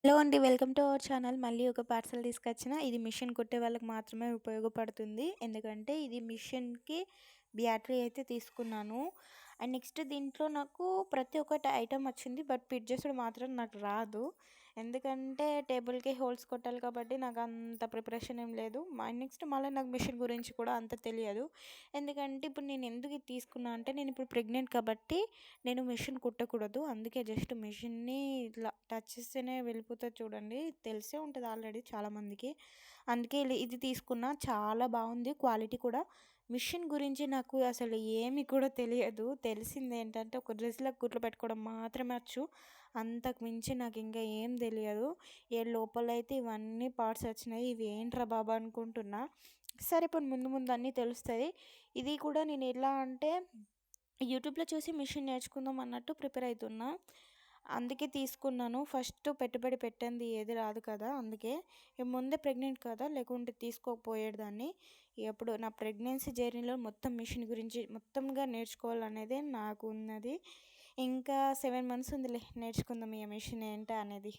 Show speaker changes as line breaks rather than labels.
Hello అండి. Welcome to our channel. మళ్ళీ ఒక పార్సెల్ తీసుకొచ్చిన. ఇది మిషన్ కుట్టే వాళ్ళకి మాత్రమే ఉపయోగపడుతుంది. ఎందుకంటే ఇది మిషన్‌కి బ్యాటరీ అయితే తీసుకున్నాను. అండ్ నెక్స్ట్ దీంట్లో నాకు ప్రతి ఒక్కటి ఐటెమ్ వచ్చింది. బట్ ఫిట్ చేసుడు మాత్రం నాకు రాదు. ఎందుకంటే టేబుల్‌కి హోల్స్ కొట్టాలి కాబట్టి నాకు అంత ప్రిపరేషన్ ఏం లేదు. నెక్స్ట్ మళ్ళీ నాకు మిషన్ గురించి కూడా అంత తెలియదు. ఎందుకంటే ఇప్పుడు నేను ఎందుకు ఇది తీసుకున్నా అంటే నేను ఇప్పుడు ప్రెగ్నెంట్ కాబట్టి నేను మిషన్ కుట్టకూడదు. అందుకే జస్ట్ మిషన్‌ని ఇట్లా టచ్ చేస్తేనే వెళ్ళిపోతది చూడండి. తెలిసే ఉంటది ఆల్రెడీ చాలామందికి. అందుకే ఇది తీసుకున్నా. చాలా బావుంది క్వాలిటీ కూడా. మిషన్ గురించి నాకు అసలు ఏమి కూడా తెలియదు. తెలిసిందేంటంటే ఒక డ్రెస్‌లకు కుట్లు పెట్టుకోవడం మాత్రమే వచ్చు. అంతకు మించి నాకింకా ఏం తెలియదు. లోపలైతే ఇవన్నీ పార్ట్స్ వచ్చినాయి. ఇవి ఏంట్రా బాబు అనుకుంటున్నా. సరే ఇప్పుడు ముందు ముందు అన్నీ తెలుస్తది. ఇది కూడా నేను ఎలా అంటే యూట్యూబ్‌లో చూసి మిషన్ నేర్చుకుందాం అన్నట్టు ప్రిపేర్ అయితున్నా. అందుకే తీసుకున్నాను. ఫస్ట్ పెట్టుబడి పెట్టంది ఏది రాదు కదా! అందుకే. ముందే ప్రెగ్నెంట్ కదా! లేకుంటే తీసుకోకపోయేదాన్ని. ఇప్పుడు నా ప్రెగ్నెన్సీ జర్నీలో మొత్తం మిషన్ గురించి మొత్తంగా నేర్చుకోవాలనేదే నాకు ఉన్నది. ఇంకా 7 మంత్స్ ఉందిలే నేర్చుకుందాం ఇగ మిషన్ ఏంటా అనేది.